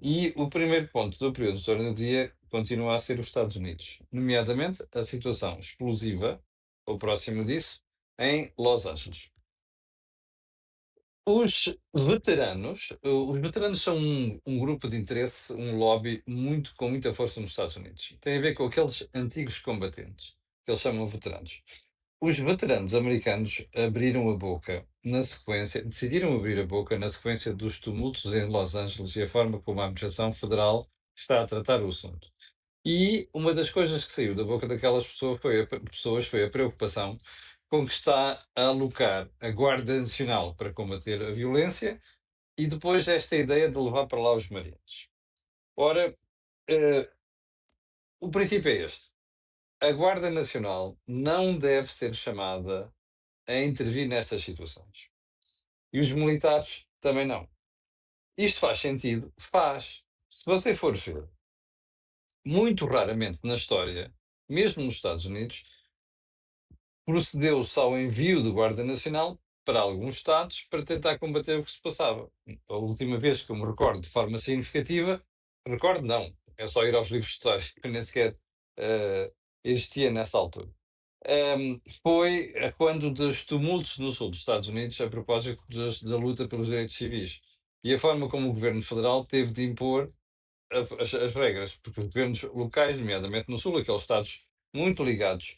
E o primeiro ponto do período de ordem do dia continua a ser os Estados Unidos, nomeadamente a situação explosiva, ou próximo disso, em Los Angeles. Os veteranos são um grupo de interesse, um lobby com muita força nos Estados Unidos. Tem a ver com aqueles antigos combatentes, que eles chamam veteranos. Os veteranos americanos abriram a boca na sequência, decidiram abrir a boca na sequência dos tumultos em Los Angeles e a forma como a administração federal está a tratar o assunto. E uma das coisas que saiu da boca daquelas pessoas foi a preocupação com que está a alocar a Guarda Nacional para combater a violência e depois esta ideia de levar para lá os marines. Ora, eh, o princípio é este. A Guarda Nacional não deve ser chamada a intervir nestas situações. E os militares também não. Isto faz sentido? Faz. Se você for ver, muito raramente na história, mesmo nos Estados Unidos, procedeu-se ao envio do Guarda Nacional para alguns estados para tentar combater o que se passava. A última vez que eu me recordo de forma significativa, recordo não, é só ir aos livros de história, que nem sequer existia nessa altura. Foi quando dos tumultos no sul dos Estados Unidos a propósito da luta pelos direitos civis e a forma como o governo federal teve de impor as regras, porque os governos locais, nomeadamente no Sul, aqueles estados muito ligados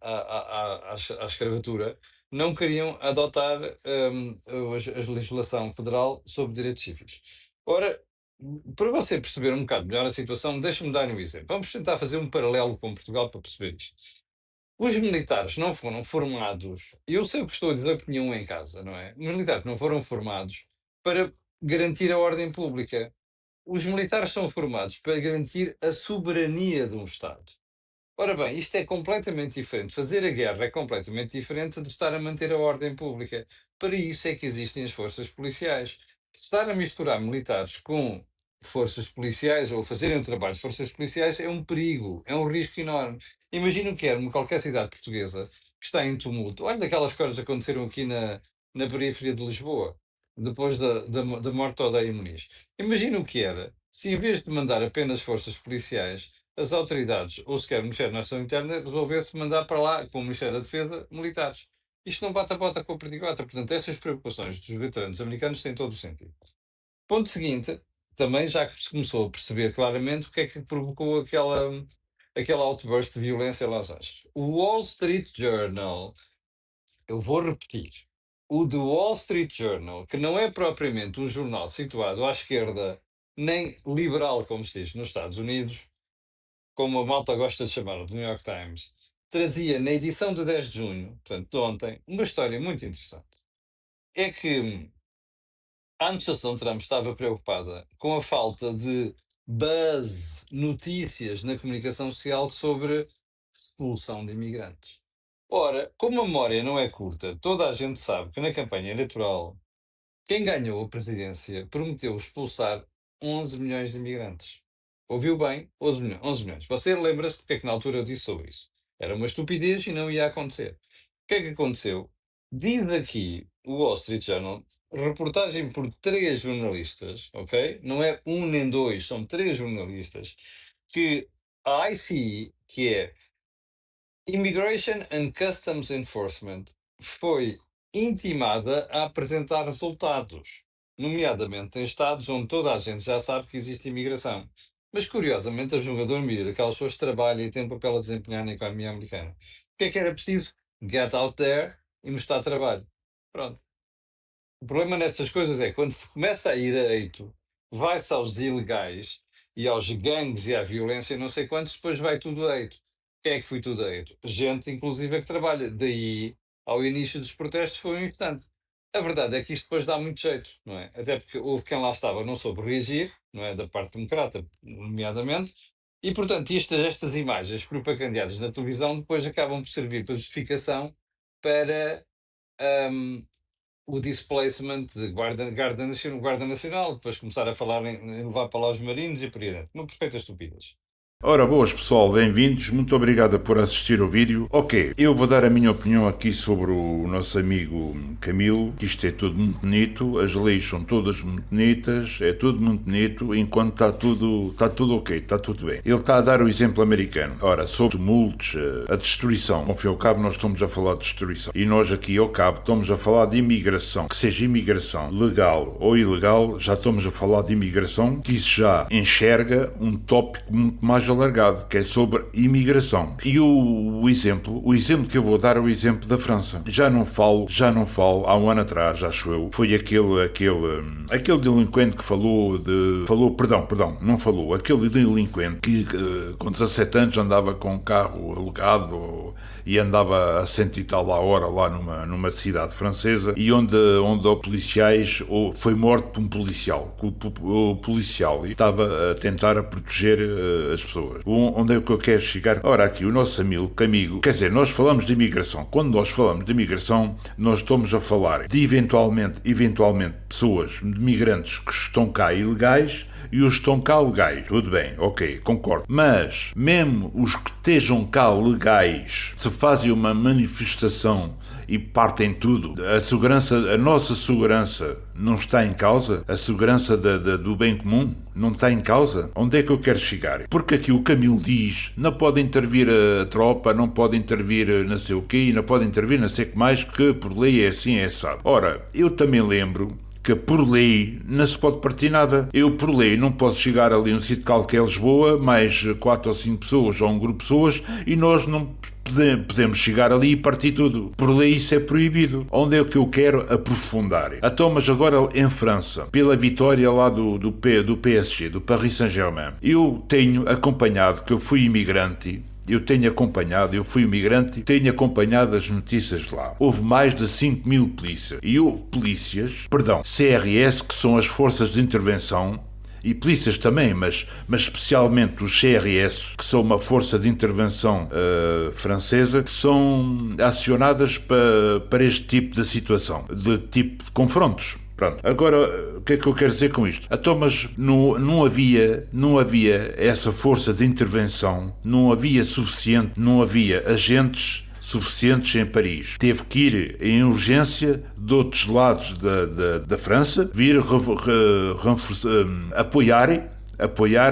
à escravatura, não queriam adotar a legislação federal sobre direitos civis. Ora, para você perceber um bocado melhor a situação, deixa-me dar um exemplo. Vamos tentar fazer um paralelo com Portugal para perceber isto. Os militares não foram formados, eu sei o que estou a dizer porque tinha um em casa, não é? Os militares não foram formados para garantir a ordem pública. Os militares são formados para garantir a soberania de um Estado. Ora bem, isto é completamente diferente. Fazer a guerra é completamente diferente de estar a manter a ordem pública. Para isso é que existem as forças policiais. Estar a misturar militares com forças policiais ou fazerem o trabalho de forças policiais é um perigo, é um risco enorme. Imagino que era qualquer cidade portuguesa que está em tumulto. Olha daquelas coisas que aconteceram aqui na periferia de Lisboa, depois da morte de Odeia Muniz. Imagina o que era se, em vez de mandar apenas forças policiais, as autoridades, ou sequer o Ministério da Nação Interna, resolvesse mandar para lá, com o Ministério da Defesa, militares. Isto não bate a bota com o perdigota. Portanto, estas preocupações dos veteranos americanos têm todo o sentido. Ponto seguinte, também já que se começou a perceber claramente o que é que provocou aquela outburst de violência em Los Angeles. O Wall Street Journal, eu vou repetir, o The Wall Street Journal, que não é propriamente um jornal situado à esquerda, nem liberal, como se diz nos Estados Unidos, como a malta gosta de chamar, o do New York Times, trazia na edição de 10 de junho, portanto de ontem, uma história muito interessante. É que a administração Trump estava preocupada com a falta de buzz, notícias na comunicação social sobre expulsão de imigrantes. Ora, como a memória não é curta, toda a gente sabe que na campanha eleitoral quem ganhou a presidência prometeu expulsar 11 milhões de imigrantes. Ouviu bem? 11 milhões. 11 milhões. Você lembra-se do que é que na altura eu disse sobre isso? Era uma estupidez e não ia acontecer. O que é que aconteceu? Diz aqui o Wall Street Journal, reportagem por três jornalistas, ok? Não é um nem dois, são três jornalistas, que a ICE, que é Immigration and Customs Enforcement, foi intimada a apresentar resultados, nomeadamente em estados onde toda a gente já sabe que existe imigração. Mas, curiosamente, a esmagadora maioria daquelas pessoas trabalha e tem um papel a desempenhar na economia americana. O que é que era preciso? Get out there e mostrar trabalho. Pronto. O problema nestas coisas é quando se começa a ir a eito, vai-se aos ilegais e aos gangues e à violência, não sei quantos, depois vai tudo a eito. Quem é que foi tudo a eito? Gente, inclusive, que trabalha. Daí, ao início dos protestos, foi um instante. A verdade é que isto depois dá muito jeito, não é? Até porque houve quem lá estava, não soube reagir, não é? Da parte democrata, nomeadamente, e, portanto, estas imagens propagandeadas na televisão depois acabam por servir para justificação para. hum, o displacement de guarda nacional, depois começar a falar em levar para lá os marinos e por aí adiante. Uma perfeita estupidez. Ora, boas pessoal, bem-vindos, muito obrigado por assistir ao vídeo. Ok, eu vou dar a minha opinião aqui sobre o nosso amigo Camilo, que isto é tudo muito bonito, as leis são todas muito bonitas, é tudo muito bonito, enquanto está tudo ok, está tudo bem. Ele está a dar o exemplo americano. Ora, sobre tumultos, a destruição, ao fim e ao cabo nós estamos a falar de destruição. E nós aqui ao cabo estamos a falar de imigração, que seja imigração legal ou ilegal, já estamos a falar de imigração, que isso já enxerga um tópico muito mais alargado, que é sobre imigração. E o exemplo que eu vou dar é o exemplo da França. Já não falo, há um ano atrás, acho eu, foi aquele delinquente que aquele delinquente que com 17 anos andava com um carro alugado e andava a 100 e tal a hora lá numa cidade francesa e onde policiais, foi morto por um policial. O policial estava a tentar proteger as pessoas. Onde é que eu quero chegar? Ora, aqui o nosso amigo, quer dizer, nós falamos de imigração. Quando nós falamos de imigração, nós estamos a falar de eventualmente pessoas, migrantes que estão cá ilegais e os que estão cá legais. Tudo bem, ok, concordo. Mas, mesmo os que estejam cá legais, se fazem uma manifestação e partem tudo, a nossa segurança não está em causa? A segurança do bem comum não está em causa? Onde é que eu quero chegar? Porque aqui o Camilo diz, não pode intervir a tropa, não pode intervir não sei o quê, não pode intervir não sei o que mais, que por lei é assim, é assado. Ora, eu também lembro que por lei não se pode partir nada. Eu por lei não posso chegar ali a um sítio qualquer Lisboa, mais 4 ou 5 pessoas ou um grupo de pessoas, e nós não podemos chegar ali e partir tudo. Por lei isso é proibido. Onde é que eu quero aprofundar? Então, mas agora em França, pela vitória lá do PSG, do Paris Saint-Germain, eu tenho acompanhado, que eu fui imigrante, eu fui imigrante, tenho acompanhado as notícias de lá. Houve mais de 5 mil polícias. E houve CRS, que são as forças de intervenção, e polícias também, mas especialmente os CRS, que são uma força de intervenção francesa, que são acionadas para este tipo de situação, de tipo de confrontos. Pronto. Agora, o que é que eu quero dizer com isto? Então, mas não havia essa força de intervenção, não havia agentes suficientes em Paris. Teve que ir em urgência de outros lados da França, vir apoiar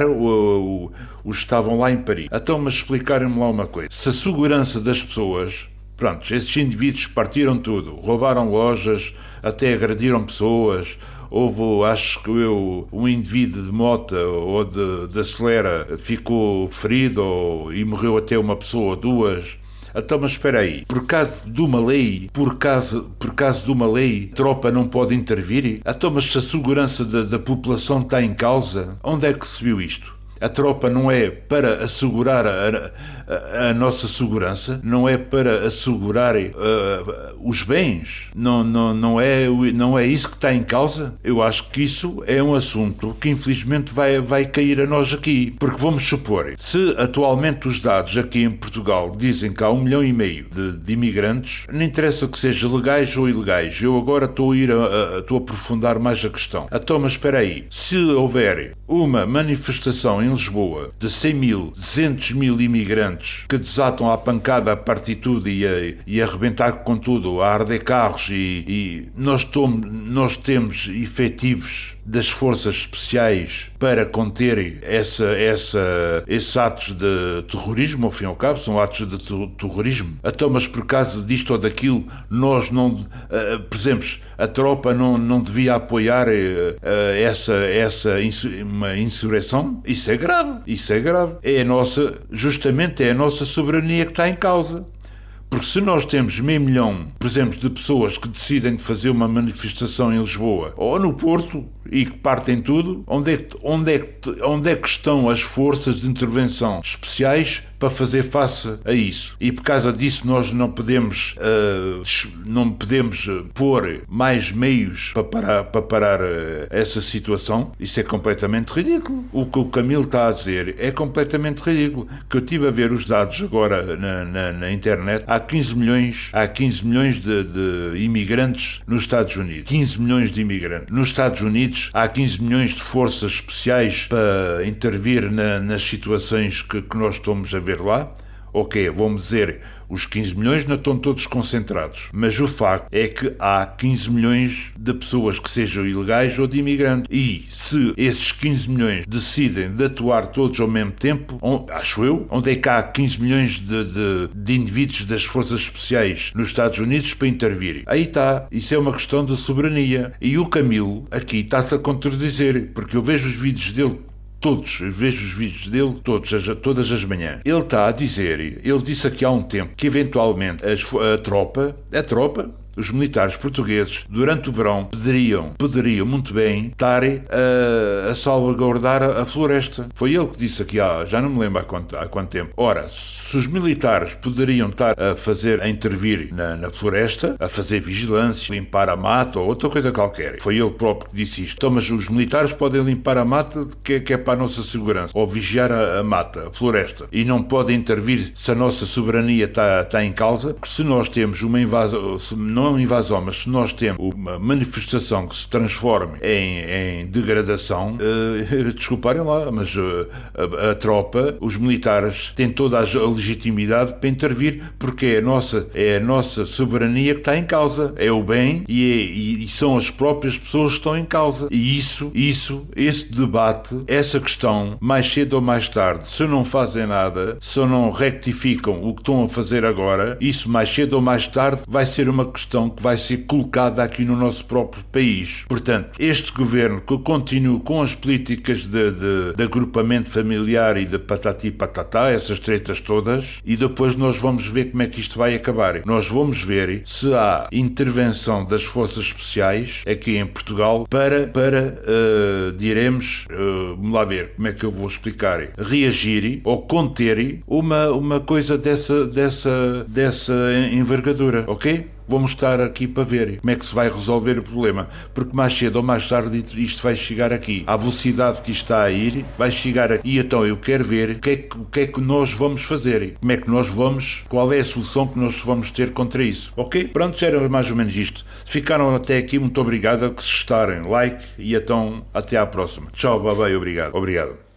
os que estavam lá em Paris. Então, mas explicarem-me lá uma coisa. Se a segurança das pessoas... Pronto, esses indivíduos partiram tudo, roubaram lojas, até agrediram pessoas. Houve, acho que um indivíduo de moto ou de acelera ficou ferido e morreu até uma pessoa ou duas. Então, mas espera aí, por causa de uma lei, a tropa não pode intervir? Então, mas se a segurança da população está em causa, onde é que se viu isto? A tropa não é para assegurar a nossa segurança, não é para assegurar os bens, não é isso que está em causa. Eu acho que isso é um assunto que infelizmente vai cair a nós aqui, porque vamos supor, se atualmente os dados aqui em Portugal dizem que há 1,5 milhão de imigrantes, não interessa que sejam legais ou ilegais, eu agora estou a aprofundar mais a questão. Então, mas espera aí, se houver uma manifestação em Lisboa de 100 mil, 200 mil imigrantes que desatam à pancada a partir tudo e a arrebentar com tudo, a arder carros e nós temos efetivos das forças especiais para conterem esses atos de terrorismo, ao fim e ao cabo, são atos de terrorismo. Então, mas por causa disto ou daquilo, nós não, por exemplo, a tropa não devia apoiar uma insurreição? Isso é grave. Justamente é a nossa soberania que está em causa. Porque se nós temos 500 mil, por exemplo, de pessoas que decidem de fazer uma manifestação em Lisboa ou no Porto e que partem tudo, onde é que estão as forças de intervenção especiais para fazer face a isso? E por causa disso nós não podemos pôr mais meios para parar essa situação. Isso é completamente ridículo. O que o Camilo está a dizer é completamente ridículo. Que eu estive a ver os dados agora na internet. Há há 15 milhões de imigrantes nos Estados Unidos. 15 milhões de imigrantes. Nos Estados Unidos há 15 milhões de forças especiais para intervir nas situações que nós estamos a ver lá. Ok, vamos dizer, os 15 milhões não estão todos concentrados, mas o facto é que há 15 milhões de pessoas que sejam ilegais ou de imigrantes. E se esses 15 milhões decidem de atuar todos ao mesmo tempo, acho eu, onde é que há 15 milhões de indivíduos das forças especiais nos Estados Unidos para intervirem? Aí está, isso é uma questão de soberania. E o Camilo aqui está-se a contradizer, porque eu vejo os vídeos dele todas as manhãs. Ele está a dizer, ele disse aqui há um tempo, que eventualmente a tropa, os militares portugueses, durante o verão, poderiam muito bem estar a salvaguardar a floresta. Foi ele que disse aqui, já não me lembro há quanto tempo. Ora, se os militares poderiam estar a intervir na floresta, a fazer vigilância, limpar a mata ou outra coisa qualquer. Foi ele próprio que disse isto. Então, mas os militares podem limpar a mata que é para a nossa segurança, ou vigiar a mata, a floresta, e não podem intervir se a nossa soberania está em causa, porque se nós temos uma invasão, não uma invasão, mas se nós temos uma manifestação que se transforme em degradação, desculparem lá, mas a tropa, os militares têm toda a legitimidade para intervir, porque é a nossa soberania que está em causa, é o bem e são as próprias pessoas que estão em causa. E esse debate, essa questão, mais cedo ou mais tarde, se não fazem nada, se não rectificam o que estão a fazer agora, isso mais cedo ou mais tarde vai ser uma questão que vai ser colocada aqui no nosso próprio país. Portanto, este governo que continua com as políticas de agrupamento familiar e de patati patatá, essas tretas todas, e depois nós vamos ver como é que isto vai acabar. Nós vamos ver se há intervenção das forças especiais aqui em Portugal para diremos, vamos lá ver como é que eu vou explicar, reagir ou conter uma coisa dessa envergadura, ok? Vamos estar aqui para ver como é que se vai resolver o problema, porque mais cedo ou mais tarde isto vai chegar aqui. À velocidade que isto está a ir, vai chegar aqui. E então eu quero ver o que é que nós vamos fazer. Como é que qual é a solução que nós vamos ter contra isso. Ok? Pronto, já era mais ou menos isto. Se ficaram até aqui, muito obrigado. Que se estarem, like e então até à próxima. Tchau, bye bye, obrigado. Obrigado.